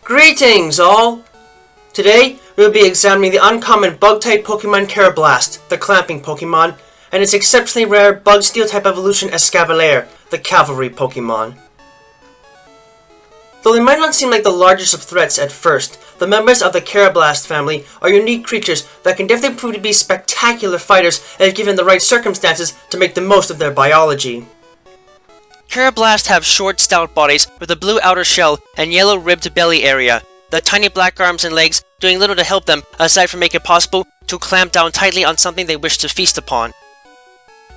Greetings all! Today, we will be examining the uncommon bug-type Pokemon Karrablast, the Clamping Pokémon, and its exceptionally rare bug-steel-type evolution Escavalier, the Cavalry Pokémon. Though they might not seem like the largest of threats at first, the members of the Karrablast family are unique creatures that can definitely prove to be spectacular fighters if given the right circumstances to make the most of their biology. Karrablast have short, stout bodies with a blue outer shell and yellow ribbed belly area. The tiny black arms and legs doing little to help them aside from make it possible to clamp down tightly on something they wish to feast upon.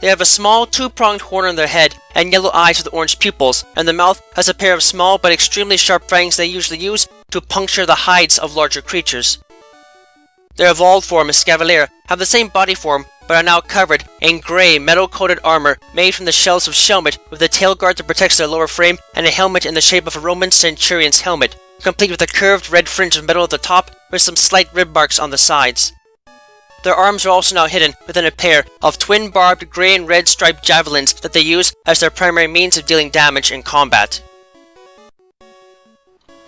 They have a small, two-pronged horn on their head and yellow eyes with orange pupils, and the mouth has a pair of small but extremely sharp fangs they usually use to puncture the hides of larger creatures. Their evolved form, Escavalier, have the same body form but are now covered in grey, metal-coated armor made from the shells of Shelmet with a tail guard that protects their lower frame and a helmet in the shape of a Roman centurion's helmet, complete with a curved red fringe of metal at the top with some slight rib marks on the sides. Their arms are also now hidden within a pair of twin-barbed grey and red striped javelins that they use as their primary means of dealing damage in combat.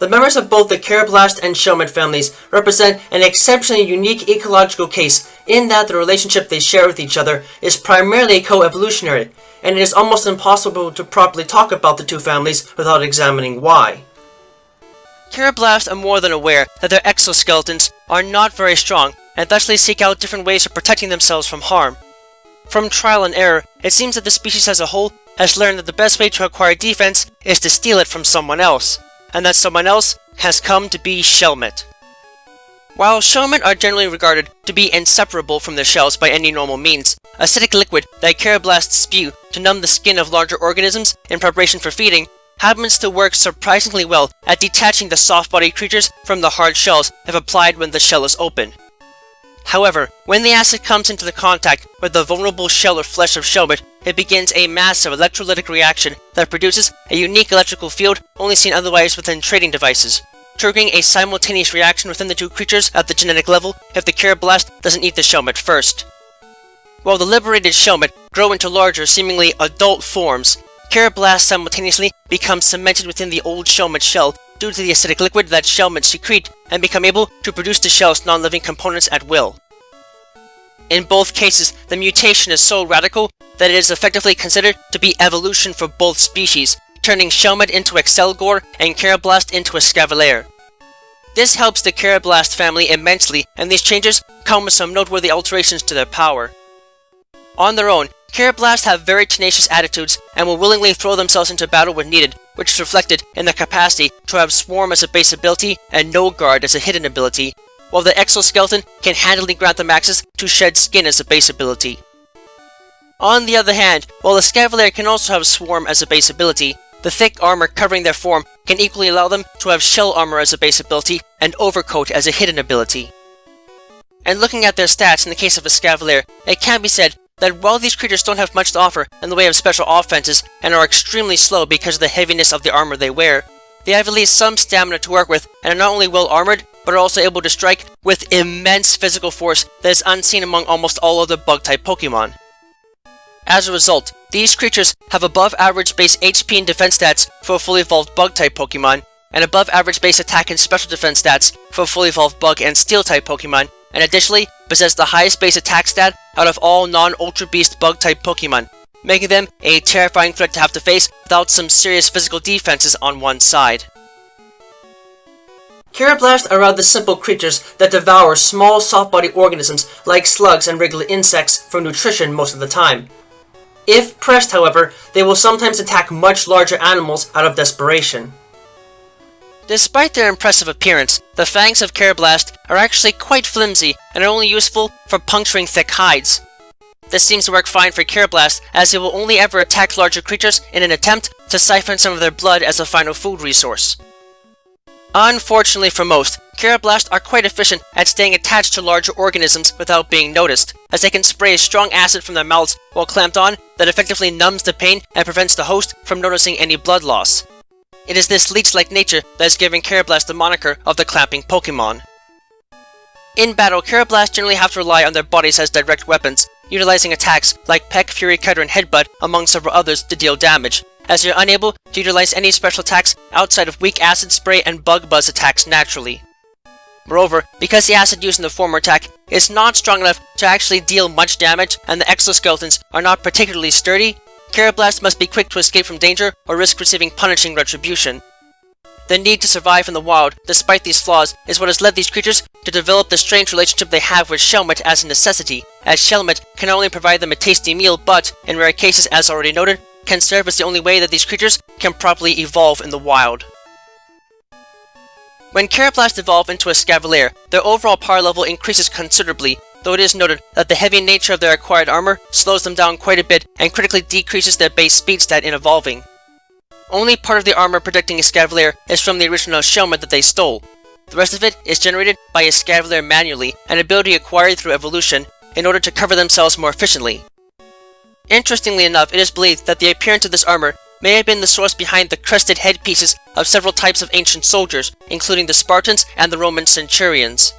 The members of both the Karrablast and Shelmet families represent an exceptionally unique ecological case in that the relationship they share with each other is primarily co-evolutionary, and it is almost impossible to properly talk about the two families without examining why. Karrablast are more than aware that their exoskeletons are not very strong, and thusly seek out different ways of protecting themselves from harm. From trial and error, it seems that the species as a whole has learned that the best way to acquire defense is to steal it from someone else, and that someone else has come to be Shelmet. While Shelmet are generally regarded to be inseparable from their shells by any normal means, acidic liquid that Karrablasts spew to numb the skin of larger organisms in preparation for feeding happens to work surprisingly well at detaching the soft-bodied creatures from the hard shells if applied when the shell is open. However, when the acid comes into the contact with the vulnerable shell or flesh of Shelmet, it begins a massive electrolytic reaction that produces a unique electrical field only seen otherwise within trading devices, triggering a simultaneous reaction within the two creatures at the genetic level if the Karrablast doesn't eat the Shelmet first. While the liberated Shelmet grow into larger, seemingly adult forms, Karrablast simultaneously become cemented within the old Shelmet shell due to the acidic liquid that Shelmet secrete and become able to produce the shell's non-living components at will. In both cases, the mutation is so radical that it is effectively considered to be evolution for both species, turning Shelmet into Excelgor and Karrablast into Escavalier. This helps the Karrablast family immensely, and these changes come with some noteworthy alterations to their power. On their own, Karrablast have very tenacious attitudes and will willingly throw themselves into battle when needed, which is reflected in the capacity to have Swarm as a base ability and No Guard as a hidden ability, while the exoskeleton can handily grant them access to Shed Skin as a base ability. On the other hand, while the Escavalier can also have Swarm as a base ability, the thick armor covering their form can equally allow them to have Shell Armor as a base ability and Overcoat as a hidden ability. And looking at their stats in the case of Escavalier, it can be said that while these creatures don't have much to offer in the way of special offenses and are extremely slow because of the heaviness of the armor they wear, they have at least some stamina to work with and are not only well armored, but are also able to strike with immense physical force that is unseen among almost all other bug-type Pokemon. As a result, these creatures have above average base HP and defense stats for a fully evolved bug-type Pokemon, and above average base attack and special defense stats for a fully evolved bug and steel-type Pokemon, and additionally possess the highest base attack stat out of all non-Ultra Beast bug-type Pokemon, making them a terrifying threat to have to face without some serious physical defenses on one side. Karrablast are rather simple creatures that devour small soft-bodied organisms like slugs and regular insects for nutrition most of the time. If pressed, however, they will sometimes attack much larger animals out of desperation. Despite their impressive appearance, the fangs of Karrablast are actually quite flimsy and are only useful for puncturing thick hides. This seems to work fine for Karrablast, as it will only ever attack larger creatures in an attempt to siphon some of their blood as a final food resource. Unfortunately for most, Karrablast are quite efficient at staying attached to larger organisms without being noticed, as they can spray a strong acid from their mouths while clamped on that effectively numbs the pain and prevents the host from noticing any blood loss. It is this leech-like nature that is giving Karrablast the moniker of the Clamping Pokémon. In battle, Karrablast generally have to rely on their bodies as direct weapons, utilizing attacks like Peck, Fury Cutter, and Headbutt among several others to deal damage, as they are unable to utilize any special attacks outside of weak acid spray and bug buzz attacks naturally. Moreover, because the acid used in the former attack is not strong enough to actually deal much damage and the exoskeletons are not particularly sturdy, Karrablast must be quick to escape from danger or risk receiving punishing retribution. The need to survive in the wild, despite these flaws, is what has led these creatures to develop the strange relationship they have with shellmeat as a necessity, as shellmeat can not only provide them a tasty meal but, in rare cases as already noted, can serve as the only way that these creatures can properly evolve in the wild. When Karrablast evolve into a Escavalier, their overall power level increases considerably, though it is noted that the heavy nature of their acquired armor slows them down quite a bit and critically decreases their base speed stat in evolving. Only part of the armor protecting Escavalier is from the original shellmeat that they stole. The rest of it is generated by Escavalier manually, an ability acquired through evolution, in order to cover themselves more efficiently. Interestingly enough, it is believed that the appearance of this armor may have been the source behind the crested headpieces of several types of ancient soldiers, including the Spartans and the Roman centurions.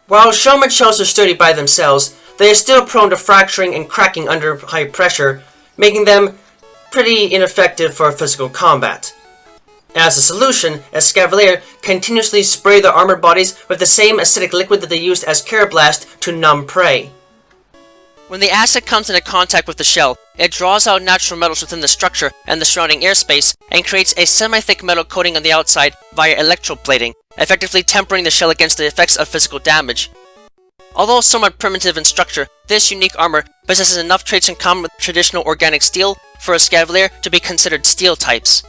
While shellmeat shells are sturdy by themselves, they are still prone to fracturing and cracking under high pressure, making them pretty ineffective for physical combat. As a solution, Escavalier continuously spray their armored bodies with the same acidic liquid that they used as Karrablast to numb prey. When the acid comes into contact with the shell, it draws out natural metals within the structure and the surrounding airspace and creates a semi-thick metal coating on the outside via electroplating, effectively tempering the shell against the effects of physical damage. Although somewhat primitive in structure, this unique armor possesses enough traits in common with traditional organic steel for Escavalier to be considered steel types.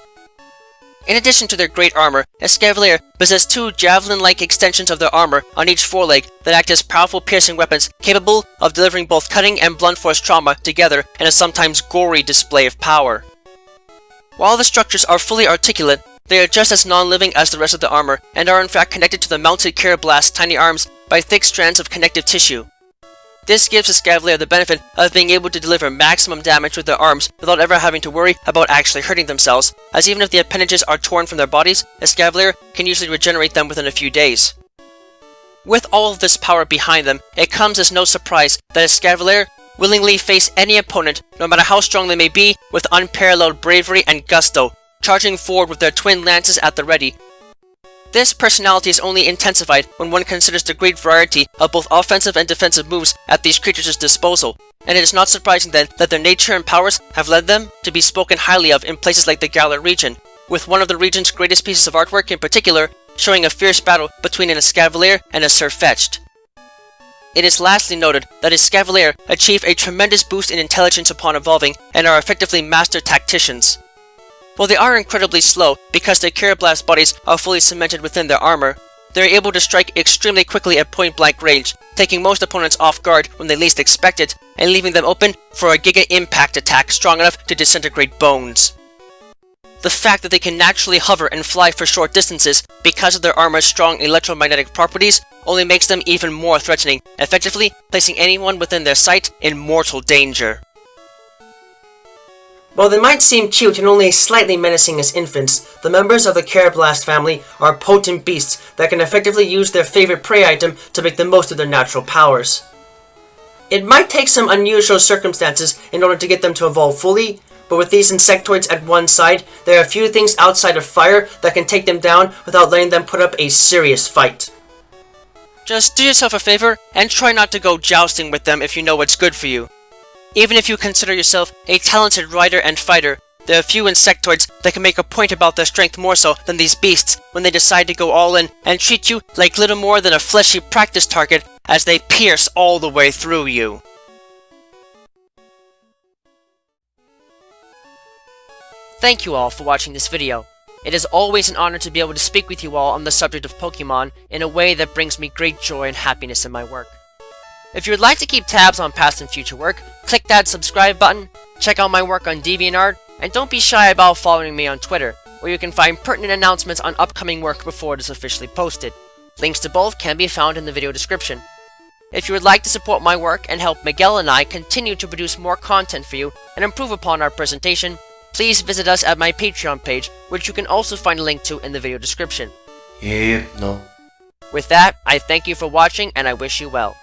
In addition to their great armor, Escavalier possess two javelin-like extensions of their armor on each foreleg that act as powerful piercing weapons capable of delivering both cutting and blunt force trauma together in a sometimes gory display of power. While the structures are fully articulate, they are just as non-living as the rest of the armor and are in fact connected to the mounted Karrablast's tiny arms by thick strands of connective tissue. This gives Escavalier the benefit of being able to deliver maximum damage with their arms without ever having to worry about actually hurting themselves, as even if the appendages are torn from their bodies, Escavalier can usually regenerate them within a few days. With all of this power behind them, it comes as no surprise that Escavalier willingly face any opponent, no matter how strong they may be, with unparalleled bravery and gusto, charging forward with their twin lances at the ready. This personality is only intensified when one considers the great variety of both offensive and defensive moves at these creatures' disposal, and it is not surprising then that their nature and powers have led them to be spoken highly of in places like the Galar region, with one of the region's greatest pieces of artwork in particular showing a fierce battle between an Escavalier and a Sirfetch'd. It is lastly noted that Escavalier achieve a tremendous boost in intelligence upon evolving and are effectively master tacticians. While they are incredibly slow because their Karrablast bodies are fully cemented within their armor, they are able to strike extremely quickly at point-blank range, taking most opponents off guard when they least expect it, and leaving them open for a Giga Impact attack strong enough to disintegrate bones. The fact that they can naturally hover and fly for short distances because of their armor's strong electromagnetic properties only makes them even more threatening, effectively placing anyone within their sight in mortal danger. While they might seem cute and only slightly menacing as infants, the members of the Karrablast family are potent beasts that can effectively use their favorite prey item to make the most of their natural powers. It might take some unusual circumstances in order to get them to evolve fully, but with these insectoids at one side, there are a few things outside of fire that can take them down without letting them put up a serious fight. Just do yourself a favor and try not to go jousting with them if you know what's good for you. Even if you consider yourself a talented rider and fighter, there are few insectoids that can make a point about their strength more so than these beasts when they decide to go all in and treat you like little more than a fleshy practice target as they pierce all the way through you. Thank you all for watching this video. It is always an honor to be able to speak with you all on the subject of Pokemon in a way that brings me great joy and happiness in my work. If you would like to keep tabs on past and future work, click that subscribe button, check out my work on DeviantArt, and don't be shy about following me on Twitter, where you can find pertinent announcements on upcoming work before it is officially posted. Links to both can be found in the video description. If you would like to support my work and help Miguel and I continue to produce more content for you and improve upon our presentation, please visit us at my Patreon page, which you can also find a link to in the video description. No. With that, I thank you for watching and I wish you well.